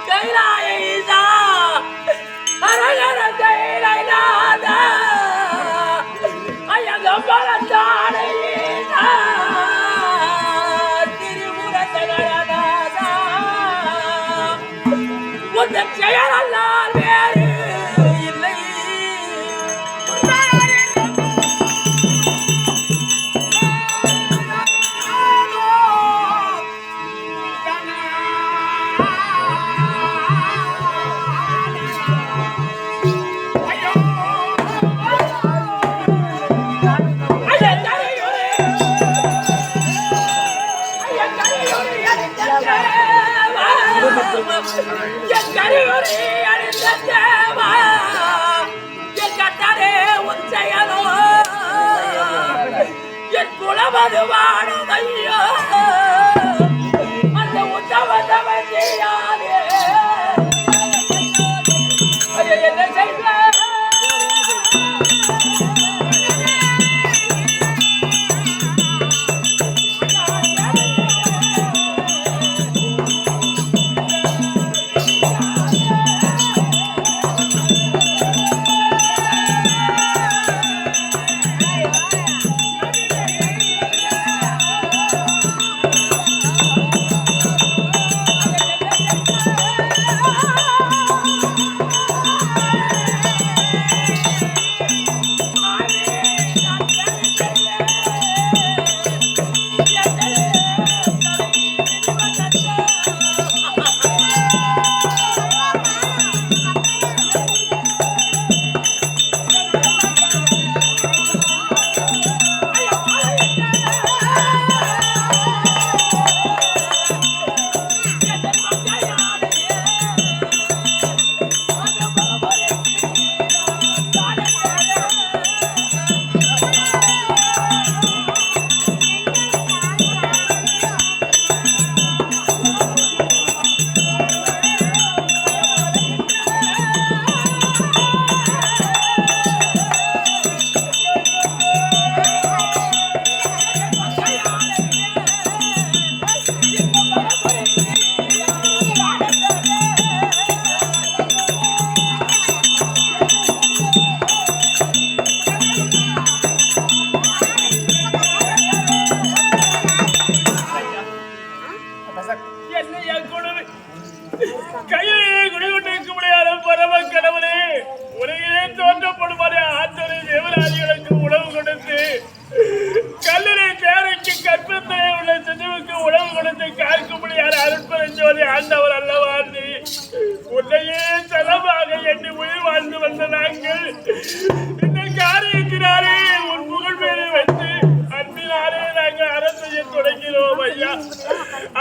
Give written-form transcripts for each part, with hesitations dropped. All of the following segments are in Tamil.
கைலாயீசா அரகர கைலாத ஐயகம்பலத்தானீசா திரிபுரதகரநாதா உந்தன் செயலல்லால் வேறு இல்லை. என் குலமது வாழுதையோ அந்த உத்தவதவன் செய்யாதே என்ன செய்வ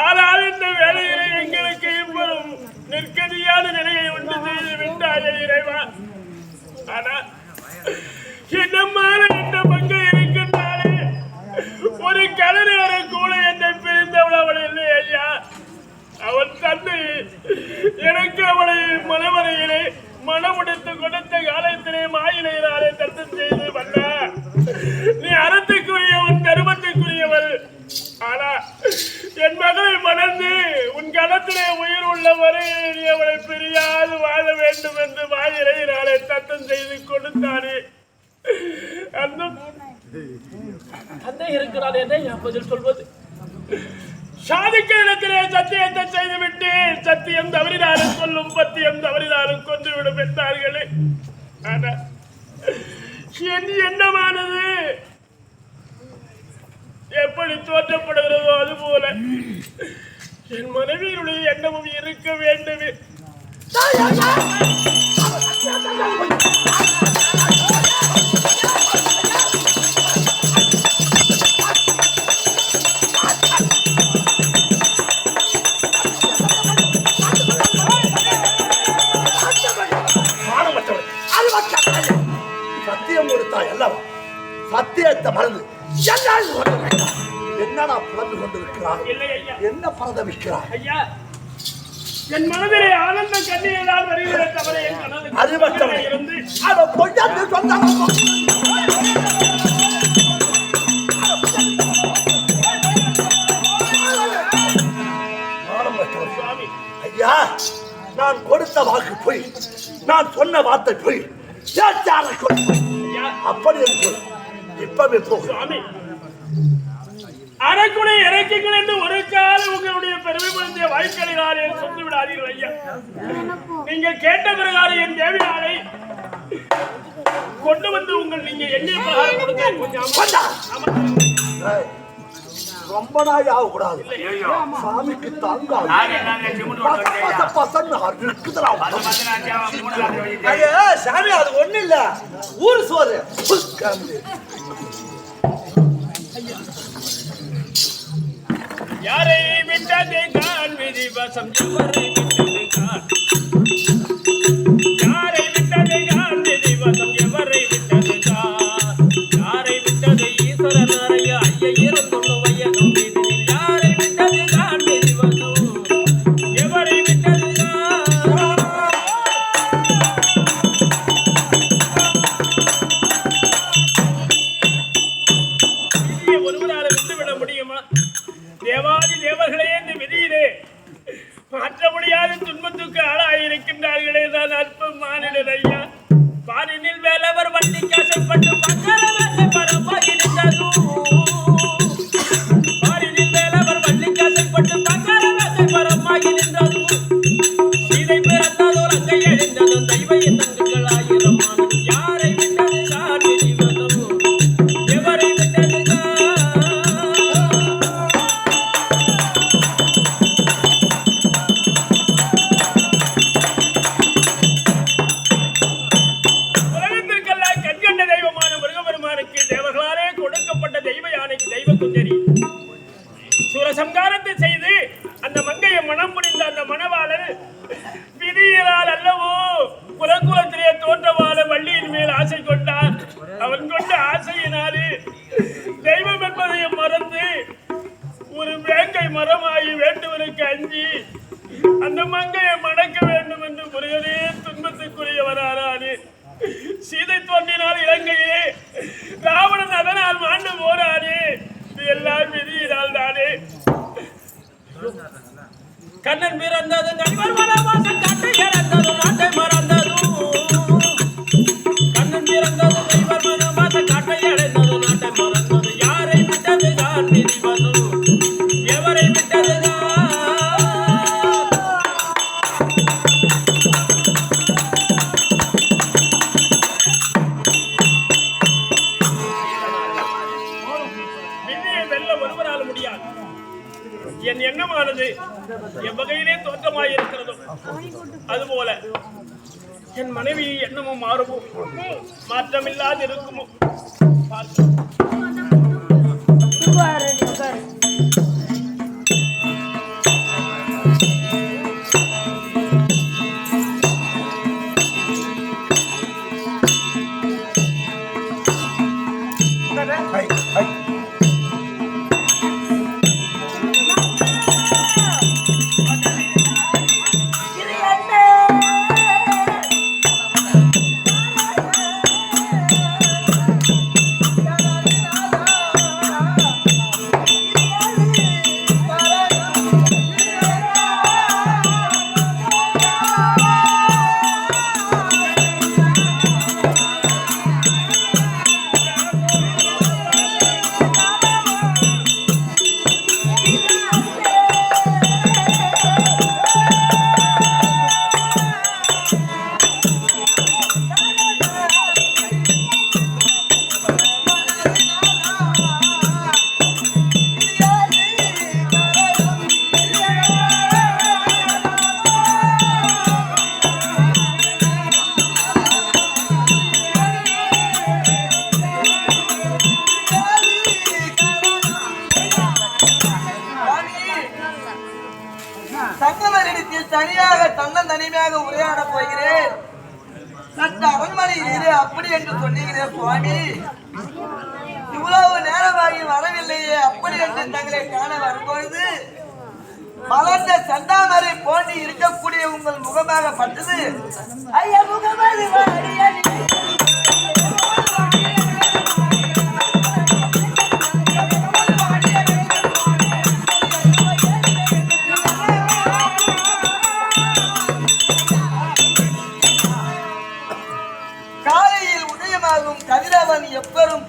ஆனால் இந்த வேலையிலே எங்களுக்கு இப்போதும் நிற்கதியான நிலையை உண்டு செய்து விட்டாயே இறைவா. ஆனால் என்னமான இந்த பங்கு இருக்கின்றாலே ஒரு கலரையர கூட என்னை பிரிந்தவள் அவள் இல்லை ஐயா. அவன் தந்தை எனக்கு அவளை மனவரையிலே மனமுடித்து கொடுத்த காலத்திலே மாயிலையினாலே தர்த்தம் செய்து வந்த நீ அறத்துக்குரியவன் தருமத்துக்குரியவள். ஆனா என் மகளை மணந்து உன் கணத்திலே உயிர் உள்ள வரையை நீ அவளை பிரியாது வாழ வேண்டும் என்று மாயிலையினாலே தர்த்தம் செய்து கொடுத்தானே. அந்த தந்தை இருக்கிறான் என்ன பதில் சொல்வது? சாதிக்க இடத்திலே சத்தியத்தை செய்துவிட்டு சத்தியம் தவறினாலும் சொல்லும் பத்தியம் தவறினாலும் கொன்றுவிடும் என்றார்களே. ஆனா என் எண்ணமானது எப்படி தோற்றப்படுகிறதோ அதுபோல என் மனைவியுடைய எண்ணமும் இருக்க வேண்டுமே. சத்தியம் கொடுத்தாய் அல்லவா? சத்தியத்தை மறந்து என்னடா புலந்து கொண்டிருக்கிறார்? என்ன பரதவிக்கிறார்? என் மனதிலே ஆனந்த கண்ணீரால் வருகிற தவறை என் கனவு அறிவற்றவனை இருந்து அதை பொய்யாந்து சொன்னாங்க. நான் கொடுத்த வாக்கு போய், நான் சொன்ன வார்த்தை போய், அப்படி என்று இப்பவே போகும். சுவாமி, அரைக்குறை இறக்குங்கள் என்று ஒரு காலம் உங்களுடைய பெருமைப்படுத்திய வாய்க்களினாலே சொல்லி விடாதீர்கள் ஐயா. நீங்கள் கேட்ட பிரகாரம் என் தேவையானை கொண்டு வந்து உங்கள் நீங்க எண்ணெய் பிரகாரம் கொடுக்க கொஞ்சம் ரொம்ப நாள் ஆகக்கூடாது. சாமிக்கு தாங்காது. சாமி அது ஒண்ணு இல்ல, ஊரு சோறு. யாரை விட்டது கான் விதி வசம் எவரை விட்டது கான், யாரை விட்டது கான் விதி வசம் எவரை விட்டது கான், யாரை விட்டது ஈஸ்வரன் அறைய ஐய இருந்துள்ள வையகம் மீதில், யாரை விட்டது கான் விதி வசம் எவரை விட்டது கான். விதியை ஒருவரால் விட்டுவிட முடியுமா? தேவாதி தேவர்களே இந்த விதியிலே மாற்ற முடியாத துன்பத்துக்கு ஆளாயிருக்கின்றார்களே. நான் அற்ப மாநிலர் ஐயா. பாரினில் வேலவர் வண்டி காசைப்பட்டு பரமாகி நின்றதோ, பாரினில் வேலவர் வண்டி காசைப்பட்டு பரமாகி நின்றதோ, சீதை பிறந்ததோ ரங்கை எழுந்ததோ தெய்வ எண்ணங்கள் ஆயிரம் ஆனது, யாரை விட்டது தான் விதிவதோ எவரை விட்டது தான். சூரசம்காரத்தை செய்து அந்த மங்கையை மனம் புரிந்த அந்த மணவாளன் விதியினால் அல்லவோ குலகுலத்திலே தோற்றவாள வள்ளியின் மேல் ஆசை கொண்டார். அவன் கொண்ட ஆசையினாலே தெய்வம் என்பதையும் மறந்து ஒரு வேங்கை மரமாகி வேண்டுவனுக்கு அஞ்சி அந்த மங்கையை மணக்க வேண்டும் என்று முருகனே துன்பத்துக்குரியவரானானே. சீதை தோன்றினால் இலங்கையே, ராவணன் அதனால் மாண்டு போறானே. இது எல்லாம் விதியினால் தானே. கண்ணன் பிறந்தது நடிவர் வனவாசம் காட்டை இறந்தது நாட்டை மறந்தது, கண்ணன் பிறந்தது நடிவர் வனவாசம் காட்டை இறந்தது நாட்டை மறந்தது, யாரை விட்டது தான் விதிவதோ எவரை விட்டது தான். என் எண்ணமானது எவ்வகையிலே தோற்றமாயிருக்கிறதோ அதுபோல என் மனைவி எண்ணமும் மாறுமோ, மாற்றமில்லாது இருக்குமோ பார்த்து. தனியாக தன்னன் தனிமையாக உரையாட போகிறேன். சற்று அரண்மனையிலே அப்படி என்று சொன்னீங்களே சுவாமி, இவ்வளவு நேரமாகி வரவில்லையே அப்படி என்று தங்களை காண வரும்பொழுது மலர்ந்த செந்தாமரை போன்று இருக்கக்கூடிய உங்கள் முகமாக பட்டது. ஐயா முகமது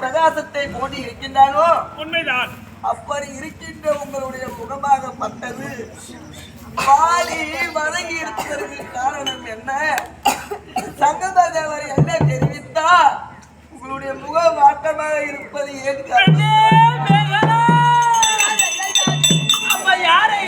பிரகாசத்தை போட்டு இருக்கின்றானோ உண்மைதான். அப்படி இருக்கின்ற உங்களுடைய முகமாக பட்டது வாடி வதங்கி இருப்பதற்கு காரணம் என்ன? சங்கமதேவர் என்ன தெரிவித்தார்? உங்களுடைய முகம் வாட்டமாக இருப்பது ஏன் யாரை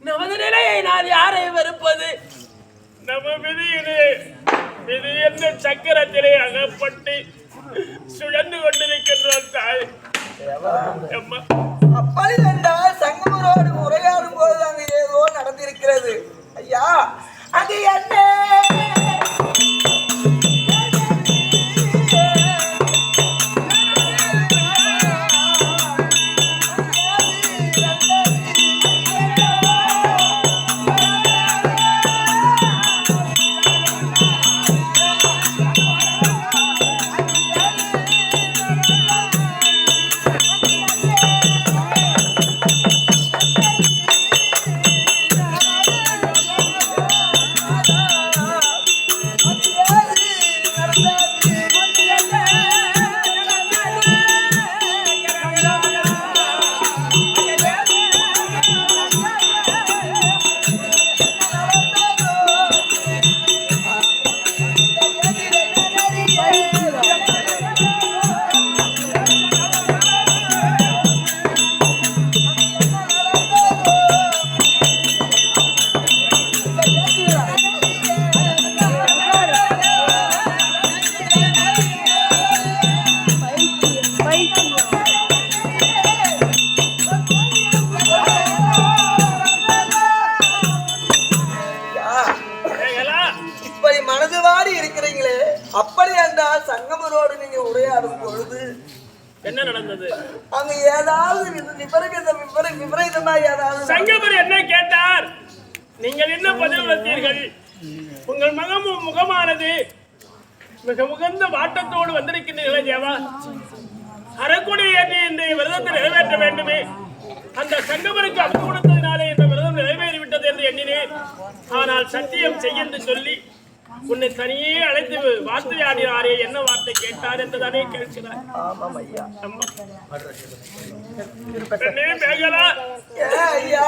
நமது நிலையை நான் யாரை வெறுப்பது? நம்ம விதி என்ற சக்கரத்திலே அகப்பட்டு சுழந்து கொண்டிருக்கின்றோம் தாய். அப்படி என்றால் சங்கமரோடு உரையாடும் போது அங்கு ஏதோ நடந்திருக்கிறது. ஐயா அது என்ன? அப்படி என்றால் சங்கமரோடு நீங்க உரையாடும் பொழுது என்ன நடந்தது? அங்க ஏதாவது விபரீதமா ஏதாவது சங்கமர் என்ன கேட்டார்? நீங்கள் என்ன பதில் வந்தீர்கள்? உங்கள் முகமானது மிக உகந்த வாட்டத்தோடு வந்திருக்கின்றீர்களே தேவா. அறக்குடி ஏற்றி இன்றைய விரதத்தை நிறைவேற்ற வேண்டுமே. அந்த சங்கமருக்கு அமுது கொடுத்ததினாலே இந்த விரதம் நிறைவேறிவிட்டது என்று எண்ணினேன். ஆனால் சத்தியம் செய்ய என்று சொல்லி உன்னை தனியே அழைத்து வார்த்தை ஆடினாரே, என்ன வார்த்தை கேட்டார் என்றுதானே கேட்கிறார். ஆமாம் ஐயா. மேகலா ஐயா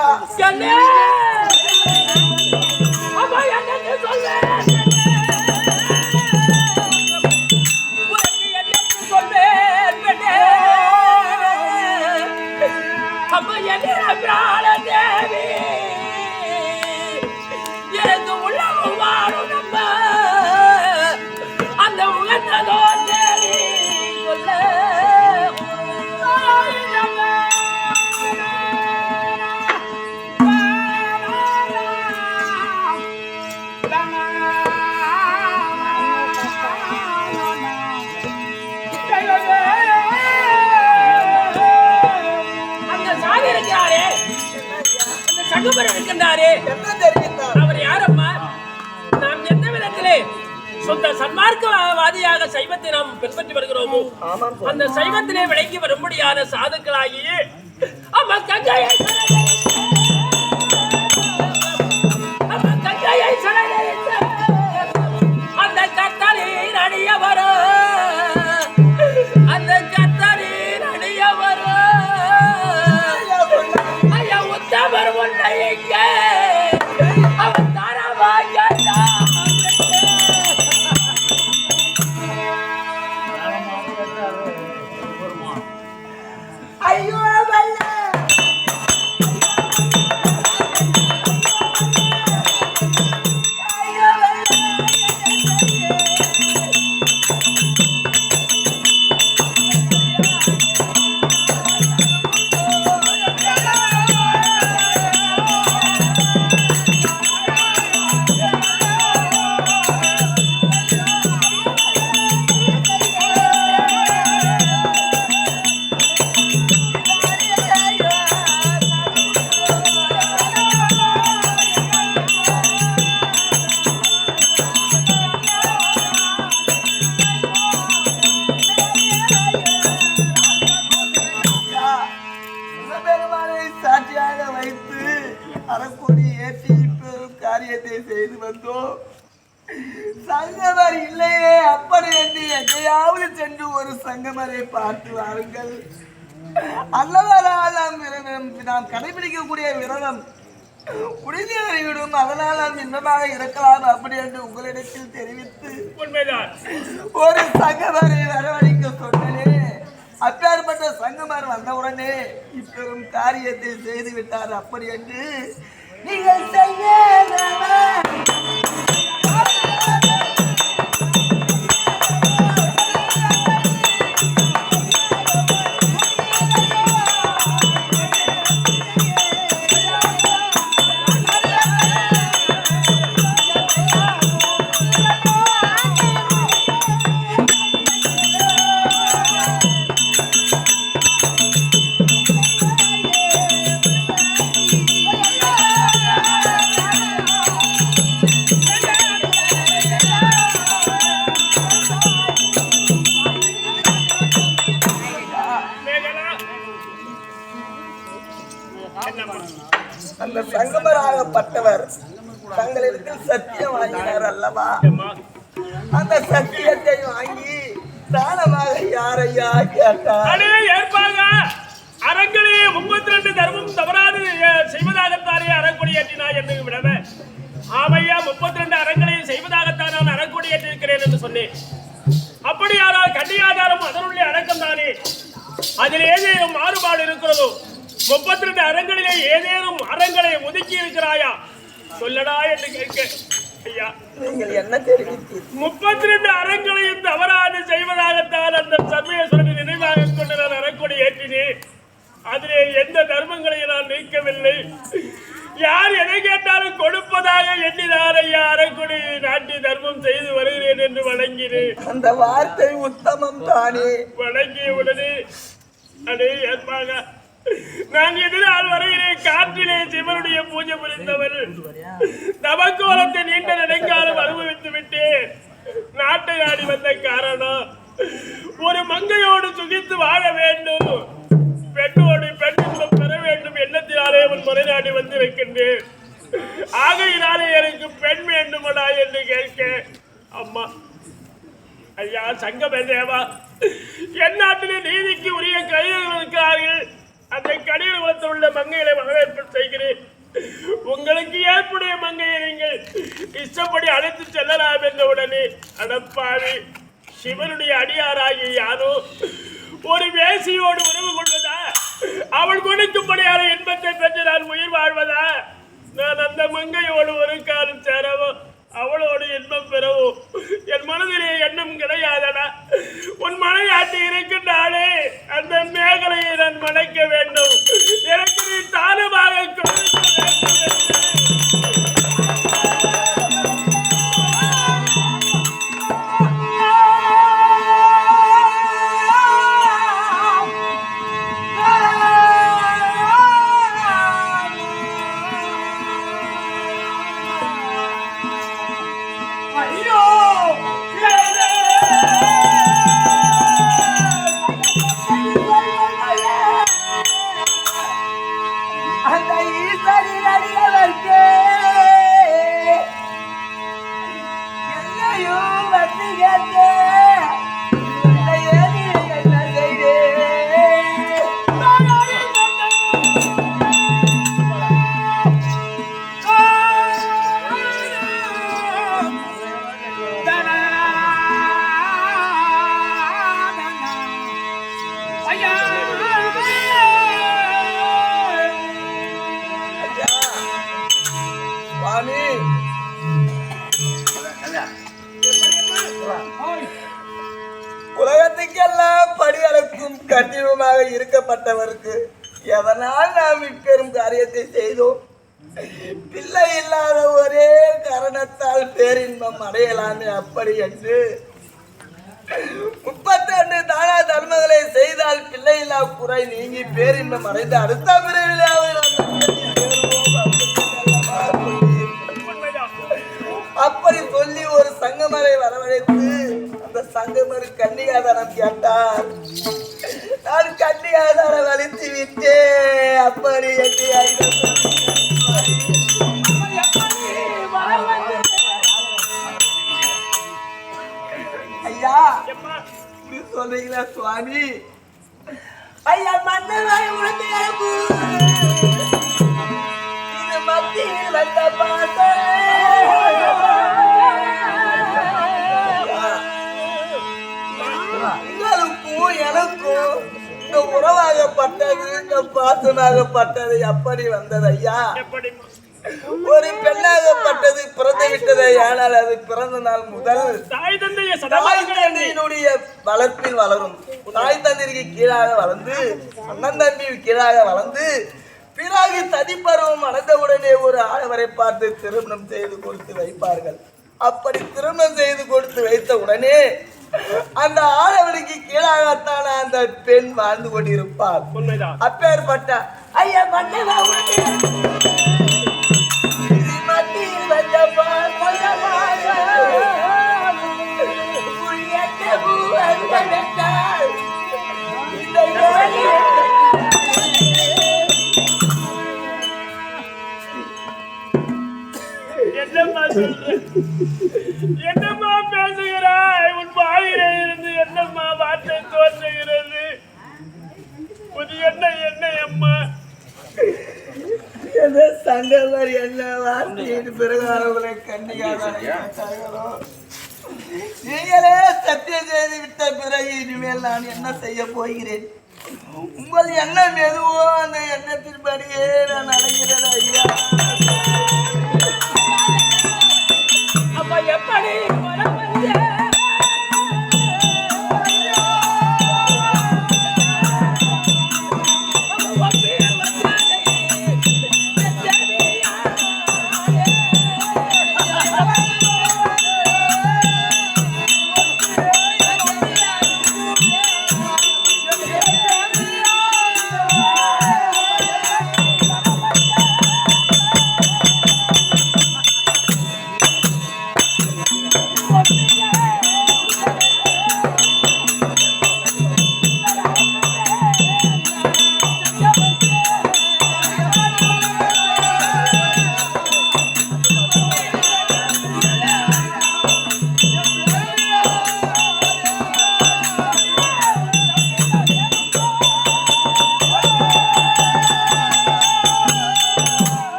சங்கமர் இருக்கின்றாரே, என்ன தெரிவித்தார்? அவர் யாரம்மா? சொந்த சன்மார்க்கவாதியாக சைவத்தை நாம் பின்பற்றி வருகிறோமோ ஆமாம் அந்த சைவத்திலே விளங்கி வரும்படியான சாதுக்களாகி அம்மா கங்கையை அந்த கத்தரின் அணிய வரும் அந்த கத்தரின் அணிய வரும் ஐயா உத்தமர் உன்னை எங்கே அவன் தாராவா ஐயோ சாட்சியாக வைத்து அறக்கொடி ஏற்றி பெரும் காரியத்தை செய்து வந்தோம். சங்கமர் இல்லையே, அப்படி என்று எங்கேயாவது சென்று ஒரு சங்கமரை பார்த்து வாருங்கள். அல்லவரால் நாம் கடைபிடிக்கக்கூடிய விரதம் முடிந்துவிடும், அதனால் நாம் இன்பமாக இருக்கலாம் அப்படி என்று உங்களிடத்தில் தெரிவித்து ஒரு சங்கமரை வரவழைக்க சொன்னே. அப்பேற்பட்ட சங்கமர் வந்தவுடனே இப்பெரும் காரியத்தை செய்து விட்டார். அப்படி என்று நீங்கள் செய்ய அந்த சங்கமராகப்பட்டவர் தங்களிடத்தில் சத்தியம் வாங்கினார் அல்லவா? அந்த சத்தியத்தை வாங்கி தானமாக யாரையா கேட்டார்? ஏற்பாக அறங்களே 32 தர்மம் தவறாது செய்வதாகத்தானே அறக்கொடி ஏற்றினார் என்று விடவே ஆமையா 32 அறங்களையும் செய்வதாகத்தான் நான் அறக்கொடி ஏற்றிருக்கிறேன் என்று சொன்னேன். அப்படியானால் கண்டியாதாரம் அதனுடைய அடக்கம் தானே. அதில் ஏதேனும் மாறுபாடு இருக்கிறதோ? 32 அறங்களிலே ஏதேனும் அறங்களை ஒதுக்கி இருக்கிறாயா சொல்லடா என்று கேட்க, ஐயா நீங்கள் என்ன தெரிவித்தீர்? 32 அறங்களையும் தவறாது செய்வதாகத்தான் அந்த சர்வேஸ்வரனை நினைவாக கொண்டு நான் அறக்கொடி ஏற்றினேன். அதிலே எந்த தர்மங்களையும் நான் நீக்கவில்லை. யார் எதை கேட்டாலும் கொடுப்பதாக எண்ணினார். ஐயா அறக்கொடி நாட்டி தர்மம் செய்து வருகிறேன் என்று வழங்கினேன். அந்த வார்த்தை உத்தமம் தானே. வழங்கிய உடனே அடே ஏற்பாக நான் எதிரால் வருகிறேன். காற்றிலே சிவனுடைய பூஜை புரிந்தவர் தவக்கோலத்தை நீண்ட நெடுங்காலம் அனுபவித்து விட்டேன். நாட்டை நாடி வந்த காரணம் ஒரு மங்கையோடு சுகித்து வாழ வேண்டும், பெண்ணோடு பெண்ணின்பம் பெற வேண்டும் எண்ணத்தினாலே உன் முறைநாடி வந்திருக்கின்றேன். ஆகையினாலே எனக்கு பெண் வேண்டுமடா என்று கேட்க, அம்மா ஐயா சங்கம தேவா, என் நாட்டிலே நீதிக்கு உரிய கைகள் இருக்கிறார்கள். அந்த கடின குலத்தில் உள்ள மங்கைகளை வரவேற்பு செய்கிறேன். உங்களுக்கு ஏற்புடைய மங்கையை நீங்கள் இஷ்டப்படி அழைத்து செல்லலாம் என்ற உடனே, அடப்பாவி சிவனுடைய அடியாராகிய யாரோ ஒரு வேசியோடு உறவு கொள்வதா, அவள் கொடுக்கும்படியான இன்பத்தை பெற்று நான் உயிர் வாழ்வதா? நான் அந்த மங்கையோடு ஒரு காலம் சேரவோ அவளோடு இன்பம் பெறவும் என் மனதிலே எண்ணம் கிடையாதடா. உன் மனையாட்டி இருக்கின்றாளே, அந்த மேகலையை நான் மணக்க வேண்டும். எனக்கு நீ தானமாக ஐயோ பிள்ளையாக இருக்கப்பட்டவருக்கு எதனால் நாம் இப்பெரும் காரியத்தை செய்தோம்? பிள்ளை இல்லாத ஒரே காரணத்தால் பேரின்பம் அடையலாமே. அப்படி என்று 32 தான தர்மங்களை செய்தால் பிள்ளை இல்லா குறை நீங்கி பேரின்பம் அடைந்து அடுத்த பிறவிலாவது அப்படி சொல்லி ஒரு சங்கமரை வரவழைத்து அந்த சங்கமர் கன்னிகாதானம் கேட்டார். நான் கன்னிகாதானம் அழித்து விட்டேன். அப்படி ஐயா இப்படி சொல்றீங்களா சுவாமி? ஐயா மன்னராய் உனக்கு இது மத்தியில் வந்த பாச உங்களுக்கும் எனக்கும் இந்த உறவாகப்பட்டது இந்த பாசமாகப்பட்டது எப்படி வந்தது ஐயா? ஒரு பெண்ணாகப்பட்டது பிறந்து விட்டது. ஆனால் அது பிறந்த நாள் முதல் தாய் தந்தையினுடைய வளர்ப்பில் வளரும். தாய் தந்தைக்கு கீழாக வளர்ந்து அண்ணன் தம்பி கீழாக வளர்ந்து பிறகு ததிப்பருவம் அடைந்தவுடனே ஒரு ஆடவரை பார்த்து திருமணம் செய்து கொடுத்து வைப்பார்கள். அப்படி திருமணம் செய்து கொடுத்து வைத்த உடனே அந்த ஆடவனுக்கு கீழாகத்தான அந்த பெண் வாழ்ந்து கொண்டிருப்பார். அப்பேற்பட்ட ஐயா மன்னவா என்னம்மா பேசுகிறாய்? உன் வாயிலே இருந்து என்னம்மா வார்த்தை தோன்றுகிறது? என்ன என்ன அம்மா சங்கவர் என்ன வார்த்தையின் பிரகாரங்களை கண்டிக்காதார்களோ நீங்களே சத்தியம் செய்து விட்ட பிறகு இனிமேல் நான் என்ன செய்ய போகிறேன்? உங்கள் எண்ணம் எதுவோ அந்த எண்ணத்தின்படியே நான் அடைகிறேன் ஐயா. அப்ப எப்படி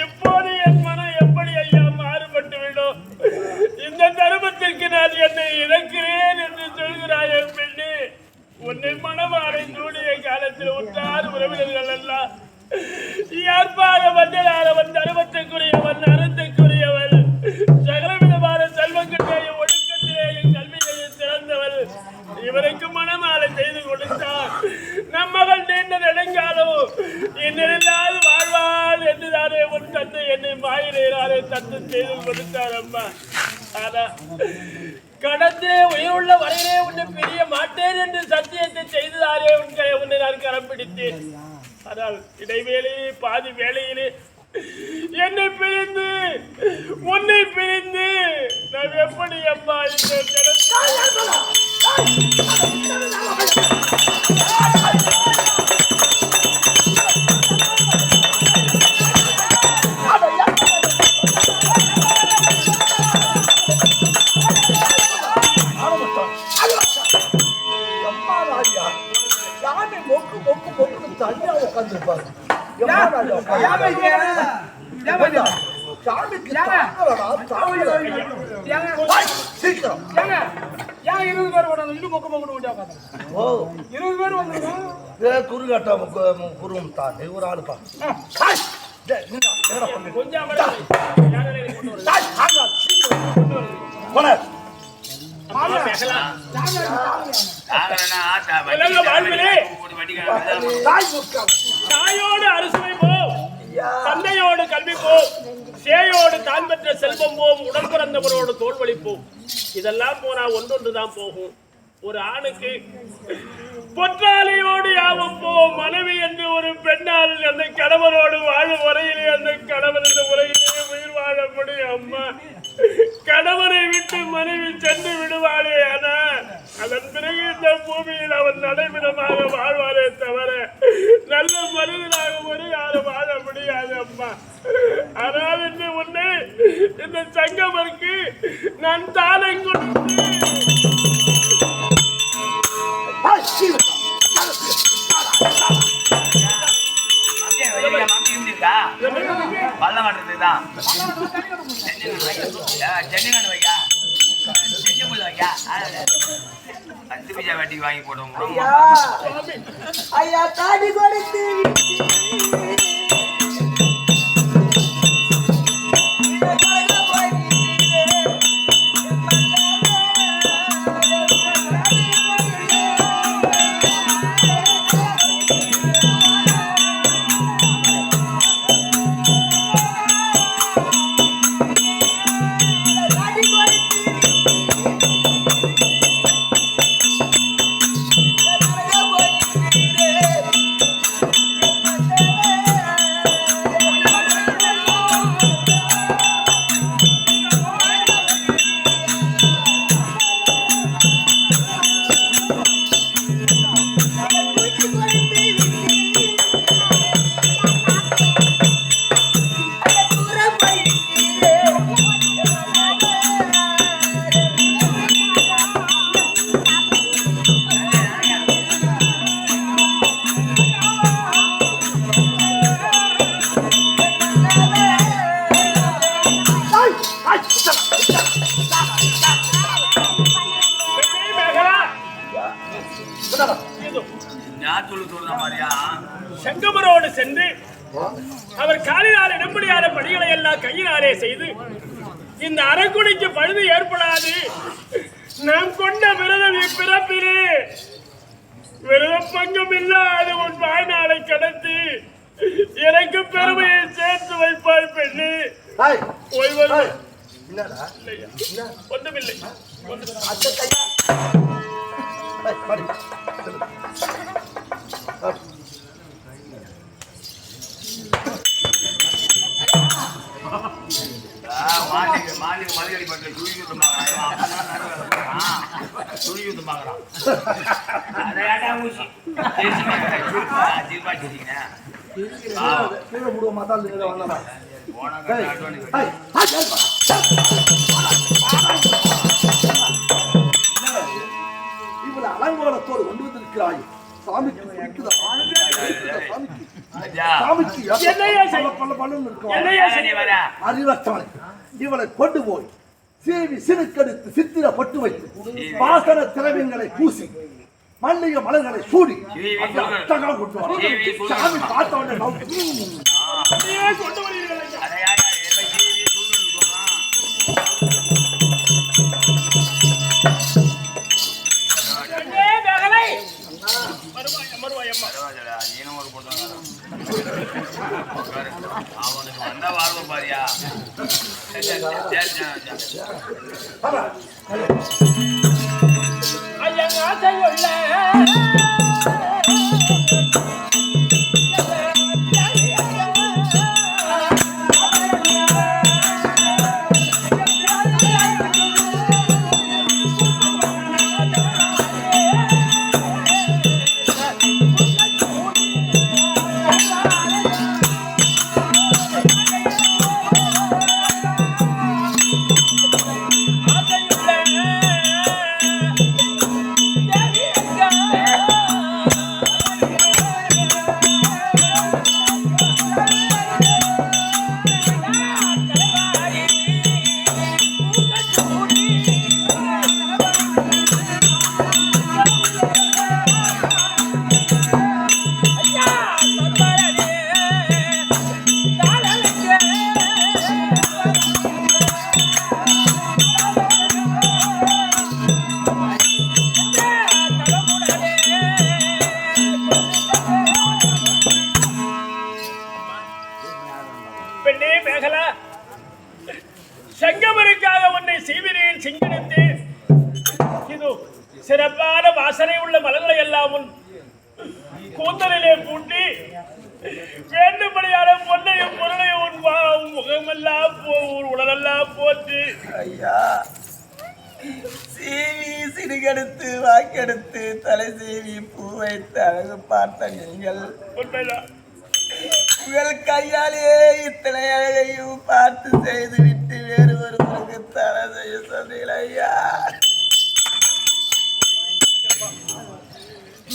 இப்போது என் மனம் எப்படி ஐயா மாறுபட்டுவிடும்? இந்த தருமத்திற்கு நான் என்னை இழக்கிறேன் என்று சொல்கிறாய் பெண்ணே. உன்னை மனமாலை சூடிய காலத்தில் உற்றார் உறவினர்கள் எல்லாம் யார்பாக வந்ததாரவன் தருமத்துக்குரியவன் அறத்துக்குரியவள் சகலவிதமான செல்வங்களையும் ஒழுக்கத்திலேயும் கல்வியையும் சிறந்தவள். இவருக்கு மனமாலை செய்து கொடுத்தார். நம் மகள் நீண்ட நெடுங்காலம் இன்னில்லாது வாழ்வாள் என்றுதானே உன் தந்தை என்னை மாயினாரே தத்தம் செய்து கொடுத்தார் அம்மா. ஆனா கடந்தே உயிருள்ள வரையிலே உன்னை பிரிய மாட்டேன் என்று சத்தியத்தை செய்ததாலே உன்னை நான் கரம் பிடித்தேன். ஆனால் இடைவேளையிலே பாதி வேளையிலே என்னை பிரிந்து உன்னை பிரிந்து நான் எப்படி அம்மா இந்த சாமிக்கு தாங்கலடா, தாங்கல. சீக்கிரம். ஏன் 20 பேர் ஓடணும்? இன்னும் மொக்க மொக்க ஓடி உட்கார்ந்து. ஓ 20 பேர் வந்துருங்க. குருகாட்டா குருவும் தான் ஒரு ஆளு பா. கொஞ்சம் அமர. யாரே கொண்டு வர. போன. மாமா பேசலாம். தாங்கலனா ஆட்டா எல்லாம் வாழ்விலே தாயோடு அரசுமை போம், தந்தையோடு கல்வி போம், சேயோடு தான் பெற்ற செல்வம் போம், உடன் பிறந்தவரோடு தோல் வலிப்போம். இதெல்லாம் போனா ஒன்றொன்றுதான் போகும். ஒரு ஆணுக்கு பொற்றாலையோடு யாவும் போம், மனைவி என்று ஒரு பெண்ணால் அந்த கணவனோடு வாழும் வரையிலே அந்த கணவன் இந்த உலகிலே உயிர் வாழ முடியும். அம்மா, கணவனை விட்டு மனைவி சென்று விடுவாளே, ஆனால் அதன் பிறகு இந்த பூமியில் அவன் நடைமுறையாக வாழ்வாரே தவிர நல்ல மனிதனாக ஒரு யாரும் வாழ முடியாது. அம்மா, ஆனால் இன்று உன்னை இந்த சங்கமருக்கு நான் தானம் கொடுத்து பல்ல மாட்டுறதுதான் சென்னை வைக்கா செஞ்ச முள்ள வைக்கா 10 பைசா வட்டிக்கு வாங்கி போடுவோம். ஐயா தாடி கொடுத்து செங்கமரோடு சென்று அவர் காலினாலே நம்படியான பணிகளை எல்லாம் கையினாலே செய்து இந்த அரக்குடிக்கு பழுது ஏற்படாது. நாம் கொண்ட விரதம் இப்பிறப்பிலே விரத பங்கம் இல்லாத உன் வாழ்நாளை கடத்தி எனக்கு பெருமையை சேர்த்து வைப்பாய் பெண்ணு. ஒன்றுமில்லை. மாட்டுக்கு மதுக்கடி பட்டு துணி ஊத்துமாங்கிறான் அதை ஊசி ஜில்பா செடிங்க இவ்வளவு அலங்கோலத்தோடு கொண்டு வந்திருக்கிறாய். சாமிக்கு அறிவற்றவனை இவளை கொண்டு போய் சீவி சிறுக்கெடுத்து சித்திர பட்டு வைத்து வாசன திரவியங்களை பூசி மல்லிகை மலர்களை சூடி அட்டகம் கொண்டு வர சாமி பார்த்தவனை கொண்டு வருகிறீர்கள். நீனும் ஒரு பொண்ணு அவனுக்கு வந்த வாழ்வு பாரியா. பெண்ணே மேகலா, செங்கமருக்காக உன்னை சீவிரியில் சிங்கடித்தேன். இது சிறப்பான வாசனை உள்ள மலர்களை எல்லாம் உன் கூந்தலிலே பூட்டி வேண்டும்படியான பொன்னையும் பொருளையும் உன் முகமெல்லாம் உன் உடலெல்லாம் போற்றி ஐயா சீவி சிறுகெடுத்து வாக்கெடுத்து தலை சீவி பூ வைத்து அழகு பார்த்த நீங்கள் உண்மைதான். உங்கள் கையாலேயே இத்தனை அழகையும் பார்த்து செய்துவிட்டு வேறு ஒருவருக்கு தலை செய்ய சொன்னீர்கள் ஐயா.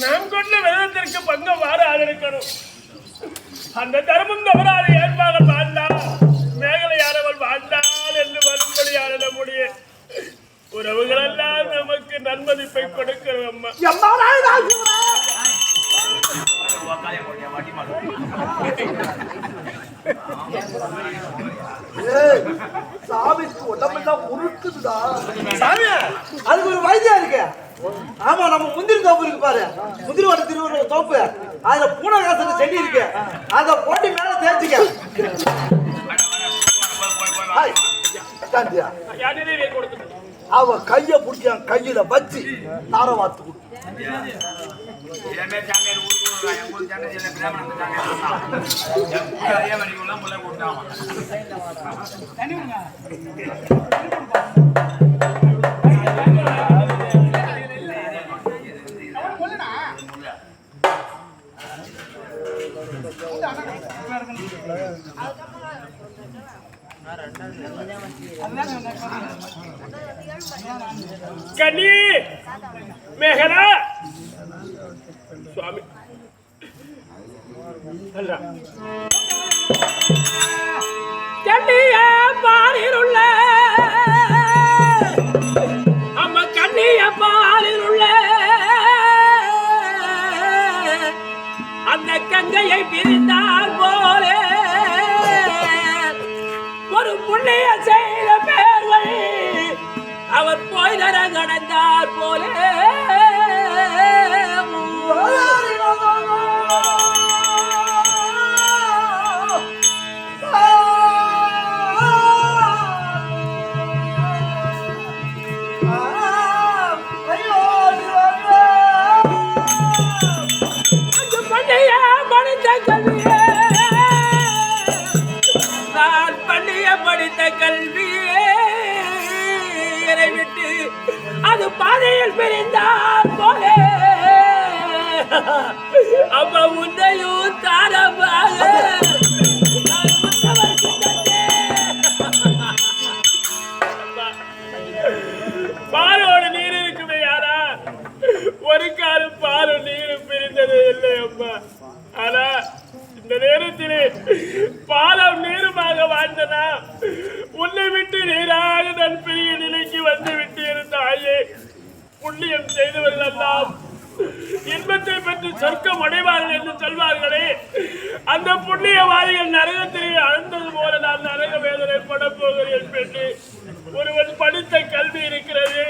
நாம் கொண்ட விரதத்திற்கு பங்கம் மாறாது இருக்கணும். அந்த தர்மம் தவறாது ஏற்பாக வாழ்ந்தால் மேகலையானவள் வாழ்ந்தாள் என்று வரும்படியான நம்முடைய உறவுகளெல்லாம் நமக்கு நன்மதிப்பை கொடுக்கிறோம் அம்மா. சாமிக்கு உடம்பெல்லாம் உருட்டுதுடா. சாமி அதுக்கு ஒரு வைத்தியம் இருக்கு. ஆமா நம்ம முந்திரி தோப்பு இருக்கு பாரு, முந்திரி வட திருவுருவ தோப்பு, அதுல பூனகாசன செடி இருக்கு, அத போட்டு மேல தேய்ச்சிக்க. அவ கைய பிடிச்சி கையில வச்சு நார வாத்து கொடு. கனி மேகலா சுவாமி கண்ணிய பாலில் உள்ள அம்மா கண்ணிய பாலில் உள்ள அந்த கங்கையை பிரிந்தால் போலே ஒரு புண்ணிய செய்த பேர்வை அவர் போய் தர கடந்தார் போலே அந்த பண்ணிய மனித கல்வியே நான் பண்ணிய படித்த கல்வியே விட்டு அது பாதையில் பிரிந்தார் போலே அப்ப உன்னையும் தாரமாக பாலோடு நீர் இருக்குமே யாரா, ஒரு கால் பாலு நீர் பிரிந்தது இல்லை அம்மா. ஆனா இந்த நேரத்திலே பாலம் நீருமாக வாழ்ந்தனா உன்னை விட்டு நீராக தன் பெரிய நிலைக்கு வந்து விட்டு இருந்தாயே. புண்ணியம் செய்தவர்கள் எல்லாம் இன்பத்தை பெற்று சொர்க்கம் அடைவார்கள் என்று சொல்வார்களே, அந்த புண்ணியவாதிகள் நரகத்திலே அழுந்தது போல நான் நரக வேதனை பட போகிறேன் பெற்று ஒருவன் படித்த கல்வி இருக்கிறது.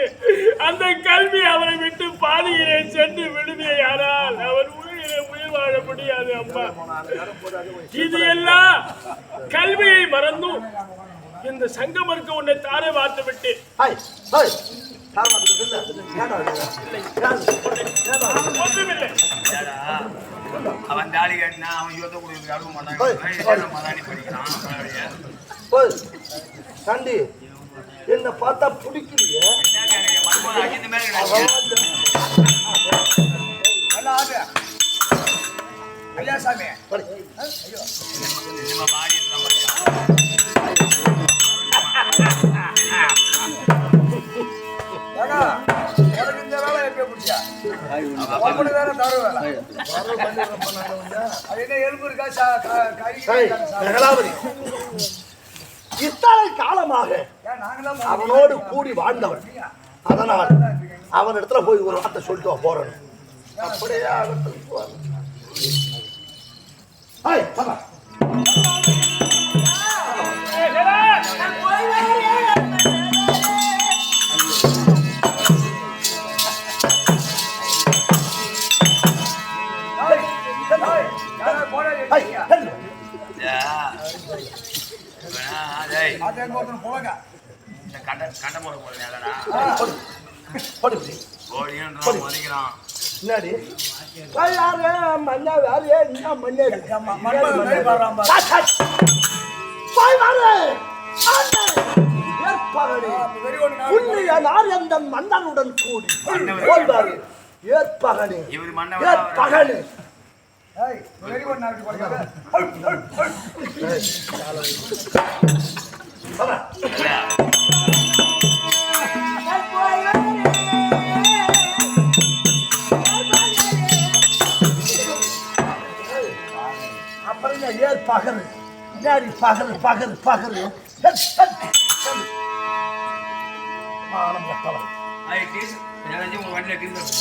அந்த கல்வி அவரை விட்டு பாதியிலே சென்று விடுதியானால் அவர் உயிரை உயிர் வாழ முடியாது அம்மா. இது எல்லாம் கல்வியை மறந்தும் இந்த சங்கமருக்கு உன்னை தாரை பார்த்து விட்டு ஒன்றுமில்லை. அவன் தாலி கட்டினா அவன் யோத்த கொடுக்க அழுவ மாட்டான் சண்டி என்ன பார்த்தா பிடிக்கலையே. ஐயா சாமி இந்த வேலை எப்படி பிடிச்சா வேற தவறு வேலை அது என்ன எலும்பு இருக்கா இத்தனை காலமாக அவனோடு கூடி வாழ்ந்தவன். அதனால் அவன் இடத்துல போய் ஒரு வார்த்தை சொல்லிட்டு போறேன். அப்படியே டேய், அது எங்க ஒருத்தன் போலங்க இந்த கண்ட முறை போடுறேன்டா. போடு ஓடின்றான் மதிக்கிறான். என்னடி யாரு மண்ணா வேலையே என்ன மண்ணேது மண்மகன் மாதிரி பாடுறான் பாரு. போய் வாரு ஏற்பகனே வெறி ஒண்ணு நான் புண்ணிய நாரியந்தன் மன்னனுடன் கூடி போய் வாரு ஏற்பகனே இவர் மன்னவரா? ஏற்பகனே ஏய் வெறி ஒண்ணு நான் பாடுறான் இல்ல. அப்புறம் என்ன ஏற்பகல் என்னடி பகல் பகல் பகல் மானம் கட்டவன் ஐய், டீஸ் ஏதாச்சும் உங்க வண்டியில டீஸ்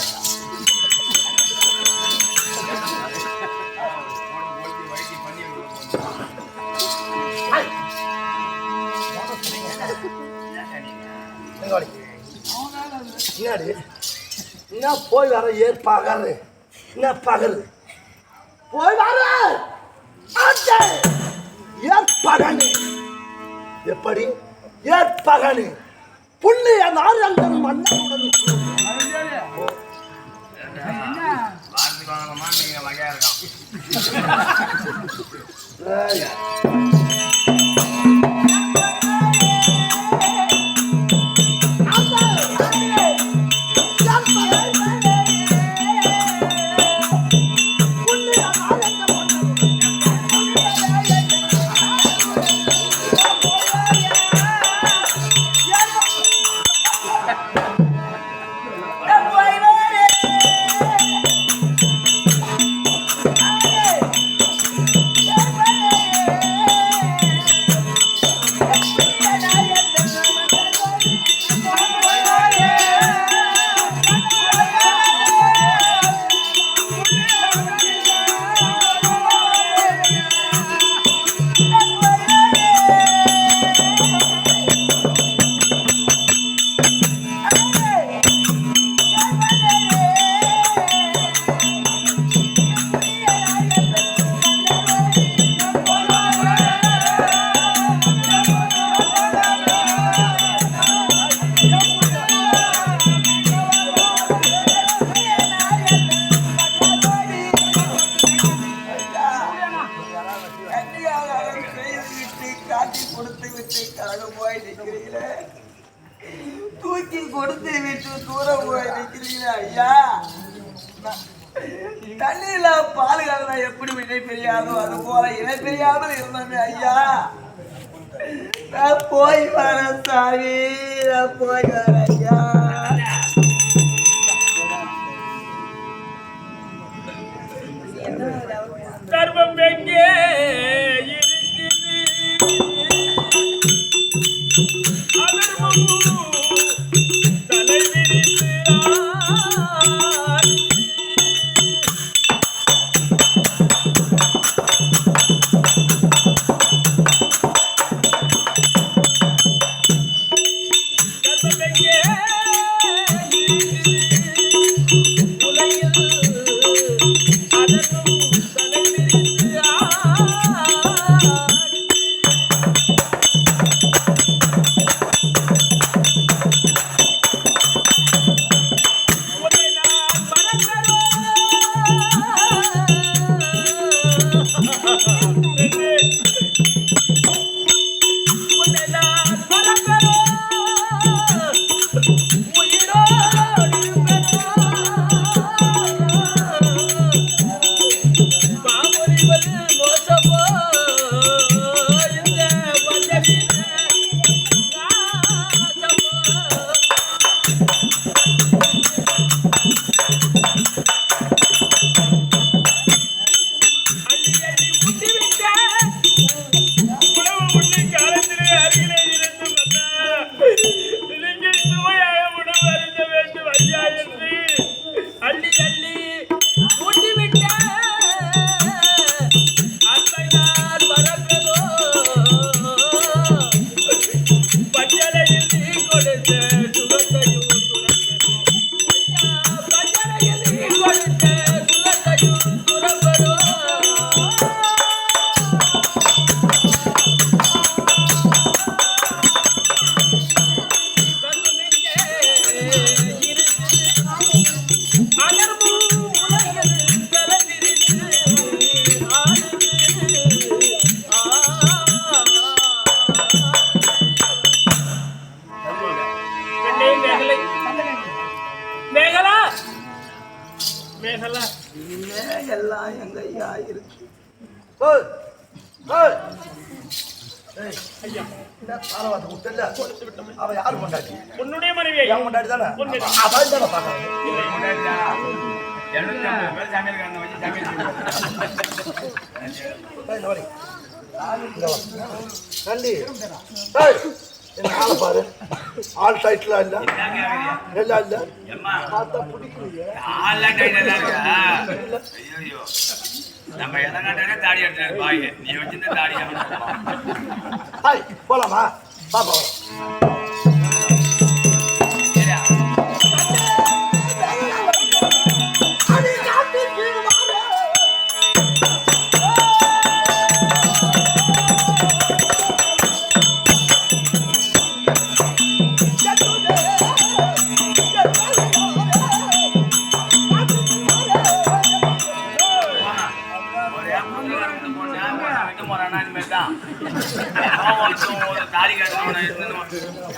போட்டு வைத்தி பண்ணி என்னடி என்ன போய் வர ஏற்பகல் என்ன பகல் போய் வர ஏற்பகனே எப்படி ஏற்பகனே புண்ணிய நாரியந்தன் மன்னனுடன் வாரத்துக்கு வாங்கணுமா நீங்க வகையா இருக்கான். காட்டி கொடுத்து விட்டு கழகம் போய் நிற்கிறீங்களே, தூக்கி கொடுத்து விட்டு தூரம் போய் நிற்கிறீங்களே ஐயா. தண்ணியில பால் கலந்தா எப்படி இணை பெரியாதோ அது போல இணை பெரியாமல் இருந்தோமே ஐயா. நான் போய் வர சாமி, நான் போய் வர ஐயா. கர்ப்பம் எங்கே இருக்குது அதர்மம் தலை விரித்து ஆடி. கர்ப்பம் எங்கே இருக்குது உலகில் அதர்மம் தலை விரித்து ஆடி. ஐயா என்ன தாரவாத விட்டல அவ யாரு கொண்டாடி உன்னுடைய மனைவி என் கொண்டாடி தானே உண்மைதான். அவன் தானே பார்க்கறான் இந்த வரை நன்றி என்ன ஆளை பாரு ஆல் டைட்டில் இல்ல எல்லாம் இல்ல பார்த்தா பிடிக்கலையே நம்ம எதனாட்டே தாடி எடுத்தாரு பாய் நீ வச்சிருந்த தாடி ஹாய் போலாமா பாப்பா தாடி கட்டணும்